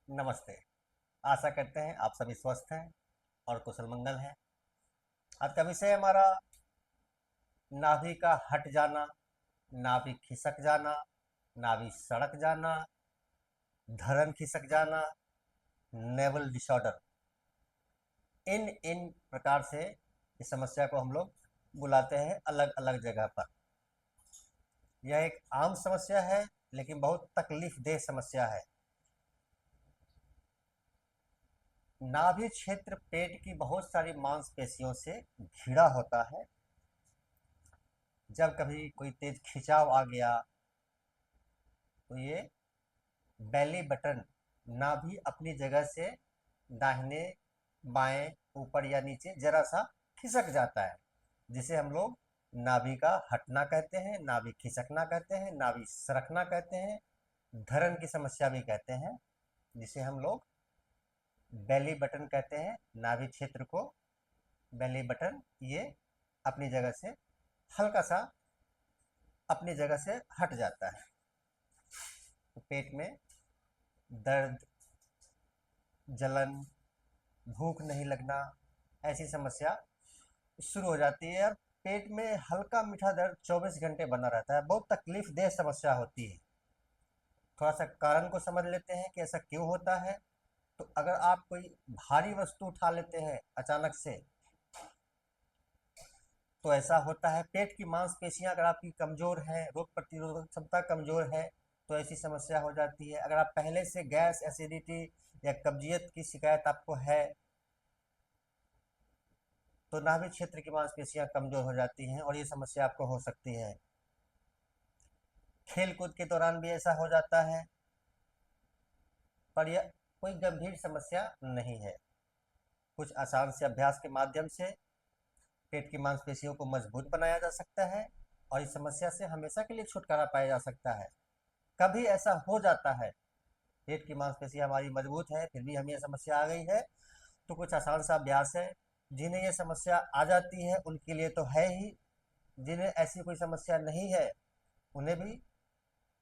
नमस्ते। आशा करते हैं आप सभी स्वस्थ हैं और कुशल मंगल हैं। आज का विषय हमारा नाभि का हट जाना, नाभि खिसक जाना, नाभि सड़क जाना, धड़न खिसक जाना, नेवल डिसऑर्डर। इन इन प्रकार से इस समस्या को हम लोग बुलाते हैं अलग अलग जगह पर। यह एक आम समस्या है लेकिन बहुत तकलीफ देह समस्या है। नाभि क्षेत्र पेट की बहुत सारी मांसपेशियों से घिरा होता है। जब कभी कोई तेज खिंचाव आ गया तो ये बेली बटन नाभि अपनी जगह से दाहिने बाएं ऊपर या नीचे जरा सा खिसक जाता है, जिसे हम लोग नाभि का हटना कहते हैं, नाभि खिसकना कहते हैं, नाभि सरकना कहते हैं, धरन की समस्या भी कहते हैं, जिसे हम लोग बेली बटन कहते हैं। नाभि क्षेत्र को बेली बटन ये अपनी जगह से हल्का सा अपनी जगह से हट जाता है। तो पेट में दर्द, जलन, भूख नहीं लगना, ऐसी समस्या शुरू हो जाती है। और पेट में हल्का मीठा दर्द 24 घंटे बना रहता है। बहुत तकलीफ देह समस्या होती है। थोड़ा सा कारण को समझ लेते हैं कि ऐसा क्यों होता है। तो अगर आप कोई भारी वस्तु उठा लेते हैं अचानक से, तो ऐसा होता है। पेट की मांसपेशियां अगर आपकी कमजोर है, रोग प्रतिरोधक क्षमता कमजोर है, तो ऐसी समस्या हो जाती है। अगर आप पहले से गैस, एसिडिटी या कब्जियत की शिकायत आपको है, तो नाभि क्षेत्र की मांसपेशियां कमजोर हो जाती हैं और ये समस्या आपको हो सकती है। खेल कूद के दौरान भी ऐसा हो जाता है, पर यह कोई गंभीर समस्या नहीं है। कुछ आसान से अभ्यास के माध्यम से पेट की मांसपेशियों को मजबूत बनाया जा सकता है और इस समस्या से हमेशा के लिए छुटकारा पाया जा सकता है। कभी ऐसा हो जाता है पेट की मांसपेशियां हमारी मजबूत है फिर भी हमें यह समस्या आ गई है, तो कुछ आसान सा अभ्यास है। जिन्हें ये समस्या आ जाती है उनके लिए तो है ही, जिन्हें ऐसी कोई समस्या नहीं है उन्हें भी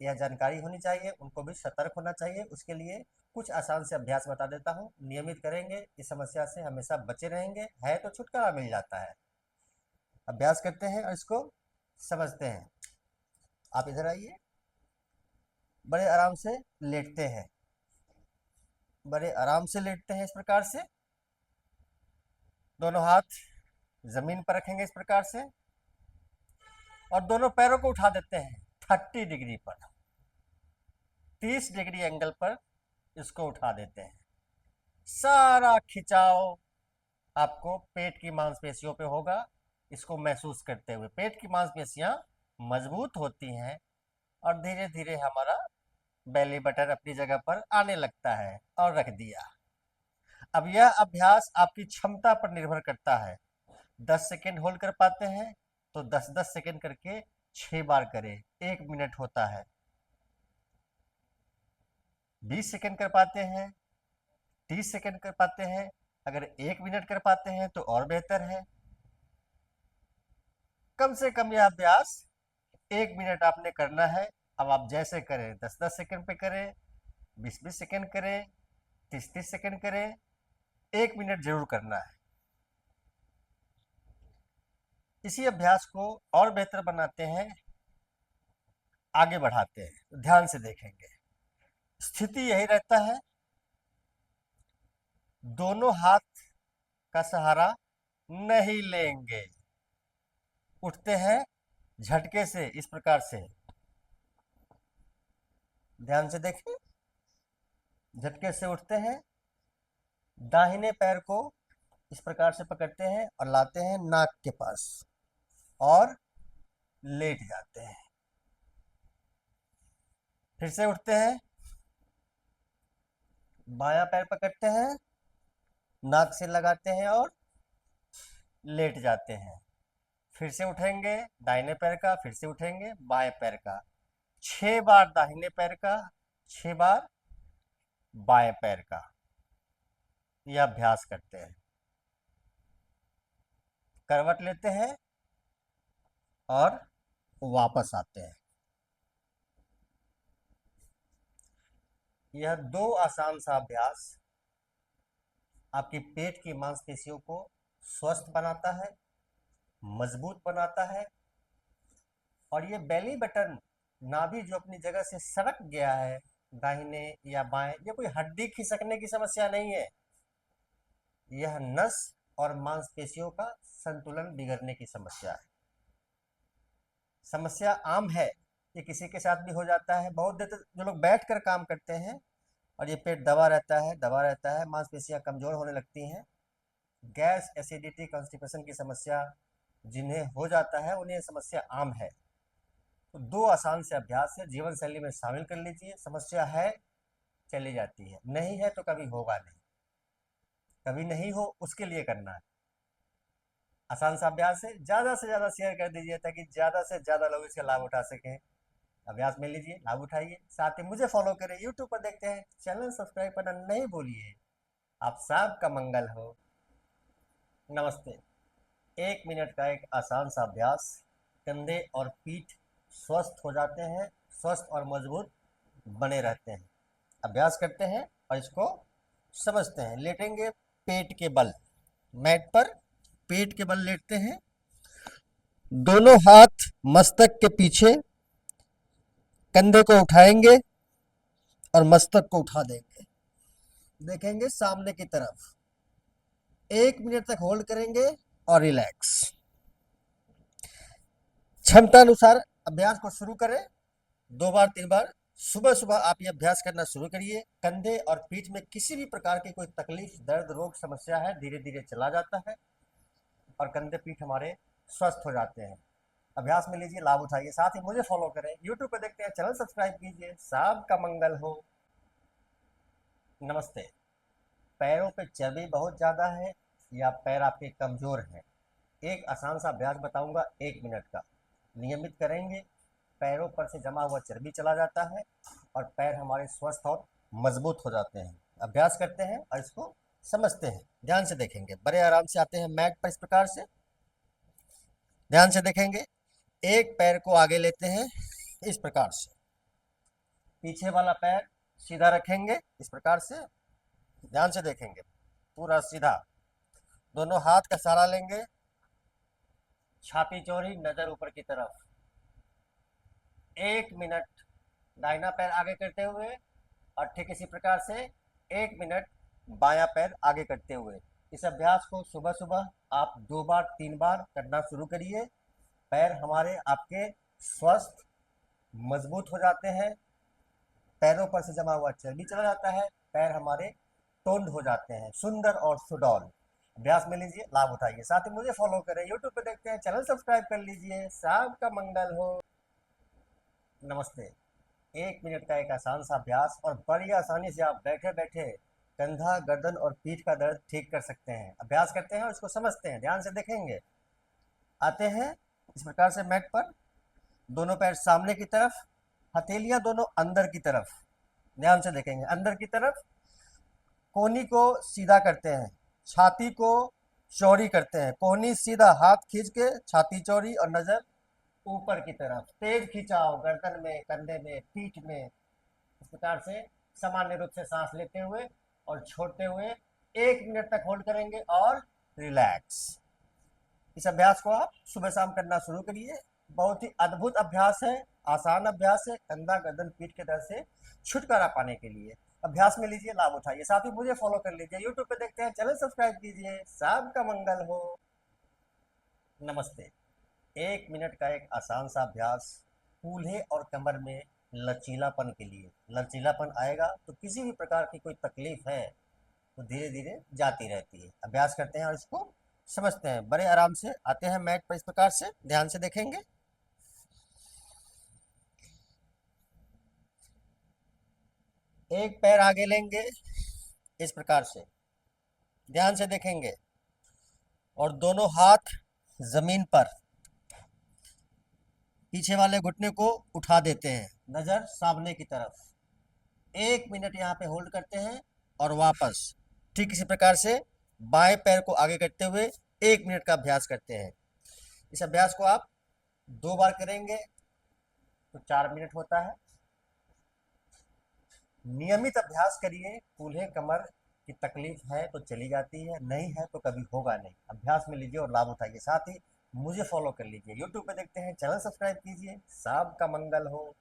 यह जानकारी होनी चाहिए, उनको भी सतर्क होना चाहिए। उसके लिए कुछ आसान से अभ्यास बता देता हूँ, नियमित करेंगे इस समस्या से हमेशा बचे रहेंगे, है तो छुटकारा मिल जाता है। अभ्यास करते हैं और इसको समझते हैं। आप इधर आइए, बड़े आराम से लेटते हैं, बड़े आराम से लेटते हैं इस प्रकार से। दोनों हाथ जमीन पर रखेंगे इस प्रकार से और दोनों पैरों को उठा देते हैं 30 डिग्री पर, 30 डिग्री एंगल पर इसको उठा देते हैं। सारा खिंचाव आपको पेट की मांसपेशियों पे होगा। इसको महसूस करते हुए पेट की मांसपेशियां मजबूत होती हैं और धीरे धीरे हमारा बेली बटन अपनी जगह पर आने लगता है। और रख दिया। अब यह अभ्यास आपकी क्षमता पर निर्भर करता है। 10 सेकेंड होल्ड कर पाते हैं तो 10-10 सेकेंड करके 6 बार करें, 1 मिनट होता है। 20 सेकेंड कर पाते हैं, 30 सेकेंड कर पाते हैं, अगर 1 मिनट कर पाते हैं तो और बेहतर है। कम से कम यह अभ्यास 1 मिनट आपने करना है। अब आप जैसे करें, 10-10 सेकेंड पे करें, 20-20 सेकेंड करें, 30-30 सेकेंड करें, 1 मिनट जरूर करना है। इसी अभ्यास को और बेहतर बनाते हैं, आगे बढ़ाते हैं, तो ध्यान से देखेंगे। स्थिति यही रहता है, दोनों हाथ का सहारा नहीं लेंगे। उठते हैं झटके से इस प्रकार से, ध्यान से देखें। झटके से उठते हैं, दाहिने पैर को इस प्रकार से पकड़ते हैं और लाते हैं नाक के पास और लेट जाते हैं। फिर से उठते हैं, बायां पैर पकड़ते हैं, नाक से लगाते हैं और लेट जाते हैं। फिर से उठेंगे दाहिने पैर का, फिर से उठेंगे बाएं पैर का, 6 बार दाहिने पैर का, 6 बार बाएं पैर का। यह अभ्यास करते हैं। करवट लेते हैं और वापस आते हैं। यह दो आसान सा अभ्यास आपकी पेट की मांसपेशियों को स्वस्थ बनाता है, मजबूत बनाता है। और ये बेली बटन नाभि जो अपनी जगह से सरक गया है दाहिने या बाएं, ये कोई हड्डी खिसकने की समस्या नहीं है। यह नस और मांसपेशियों का संतुलन बिगड़ने की समस्या है। समस्या आम है, ये किसी के साथ भी हो जाता है। बहुत देर तक जो लोग बैठ कर काम करते हैं और ये पेट दबा रहता है, मांसपेशियां कमजोर होने लगती हैं। गैस, एसिडिटी, कॉन्स्टिपेशन की समस्या जिन्हें हो जाता है उन्हें समस्या आम है। तो दो आसान से अभ्यास है, जीवन शैली में शामिल कर लीजिए। समस्या है चली जाती है, नहीं है तो कभी होगा नहीं, कभी नहीं हो उसके लिए करना है। आसान सा अभ्यास है, ज्यादा से ज्यादा शेयर कर दीजिए ताकि ज्यादा से ज्यादा लोग इसका लाभ उठा सकें। अभ्यास में लीजिए, लाभ उठाइए, साथ ही मुझे फॉलो करें। यूट्यूब पर देखते हैं, चैनल सब्सक्राइब करना नहीं भूलिए। आप सबका मंगल हो। नमस्ते। 1 मिनट का एक आसान सा अभ्यास, कंधे और पीठ स्वस्थ हो जाते हैं, स्वस्थ और मजबूत बने रहते हैं। अभ्यास करते हैं और इसको समझते हैं। लेटेंगे पेट के बल, मैट पर पेट के बल लेटते हैं। दोनों हाथ मस्तक के पीछे, कंधे को उठाएंगे और मस्तक को उठा देंगे। देखेंगे सामने की तरफ। 1 मिनट तक होल्ड करेंगे और रिलैक्स। क्षमता अनुसार अभ्यास को शुरू करें। 2 बार 3 बार सुबह सुबह आप ये अभ्यास करना शुरू करिए। कंधे और पीठ में किसी भी प्रकार की कोई तकलीफ, दर्द, रोग, समस्या है, धीरे धीरे चला जाता है और कंधे पीठ हमारे स्वस्थ हो जाते हैं। अभ्यास में लीजिए, लाभ उठाइए, साथ ही मुझे फॉलो करें। यूट्यूब पर देखते हैं, चैनल सब्सक्राइब कीजिए। सबका मंगल हो। नमस्ते। पैरों पे चर्बी बहुत ज़्यादा है या पैर आपके कमज़ोर हैं, एक आसान सा अभ्यास बताऊंगा 1 मिनट का। नियमित करेंगे, पैरों पर से जमा हुआ चर्बी चला जाता है और पैर हमारे स्वस्थ और मजबूत हो जाते हैं। अभ्यास करते हैं और इसको समझते हैं। ध्यान से देखेंगे, बड़े आराम से आते हैं मैट पर। इस प्रकार से ध्यान से देखेंगे। एक पैर को आगे लेते हैं इस प्रकार से, पीछे वाला पैर सीधा रखेंगे इस प्रकार से। ध्यान से देखेंगे, पूरा सीधा। दोनों हाथ का सहारा लेंगे, छाती चौड़ी, नजर ऊपर की तरफ। 1 मिनट दाहिना पैर आगे करते हुए और ठीक इसी प्रकार से 1 मिनट बायां पैर आगे करते हुए। इस अभ्यास को सुबह सुबह आप 2 बार 3 बार करना शुरू करिए। पैर हमारे आपके स्वस्थ मजबूत हो जाते हैं, पैरों पर से जमा हुआ चर्बी चला जाता है, पैर हमारे टोन्ड हो जाते हैं, सुंदर और सुडौल। अभ्यास में लीजिए, लाभ उठाइए, साथ ही मुझे फॉलो करें। यूट्यूब पे देखते हैं, चैनल सब्सक्राइब कर लीजिए। सबका मंगल हो। नमस्ते। 1 मिनट का एक आसान सा अभ्यास और बड़ी आसानी से आप बैठे बैठे कंधा, गर्दन और पीठ का दर्द ठीक कर सकते हैं। अभ्यास करते हैं और इसको समझते हैं। ध्यान से देखेंगे। आते हैं इस प्रकार से मैट पर, दोनों पैर सामने की तरफ, हथेलियां दोनों अंदर की तरफ। ध्यान से देखेंगे, अंदर की तरफ। कोहनी को सीधा करते हैं, छाती को चौड़ी करते हैं। कोहनी सीधा, हाथ खींच के, छाती चौड़ी और नजर ऊपर की तरफ। तेज खिंचाव गर्दन में, कंधे में, पीठ में। इस प्रकार से सामान्य रूप से सांस लेते हुए और छोड़ते हुए 1 मिनट तक होल्ड करेंगे और रिलैक्स। इस अभ्यास को आप सुबह शाम करना शुरू करिए। बहुत ही अद्भुत अभ्यास है, आसान अभ्यास है, कंधा, गर्दन, पीठ के दर्द से छुटकारा पाने के लिए। अभ्यास में लीजिए, लाभ उठाइए, साथ ही मुझे फॉलो कर लीजिए। यूट्यूब पे देखते हैं, चैनल सब्सक्राइब कीजिए। सबका मंगल हो। नमस्ते। 1 मिनट का एक आसान सा अभ्यास, कूल्हे और कमर में लचीलापन के लिए। लचीलापन आएगा तो किसी भी प्रकार की कोई तकलीफ है तो धीरे धीरे जाती रहती है। अभ्यास करते हैं और इसको समझते हैं। बड़े आराम से आते हैं मैट पर इस प्रकार से। ध्यान से देखेंगे। एक पैर आगे लेंगे इस प्रकार से। ध्यान से देखेंगे और दोनों हाथ जमीन पर, पीछे वाले घुटने को उठा देते हैं, नजर सामने की तरफ। 1 मिनट यहाँ पे होल्ड करते हैं और वापस ठीक इसी प्रकार से बाएं पैर को आगे करते हुए 1 मिनट का अभ्यास करते हैं। इस अभ्यास को आप 2 बार करेंगे तो 4 मिनट होता है। नियमित अभ्यास करिए, कूल्हे कमर की तकलीफ है तो चली जाती है, नहीं है तो कभी होगा नहीं। अभ्यास में लीजिए और लाभ उठाइए। साथ ही मुझे फॉलो कर लीजिए, यूट्यूब पे देखते हैं, चैनल सब्सक्राइब कीजिए। सबका मंगल हो।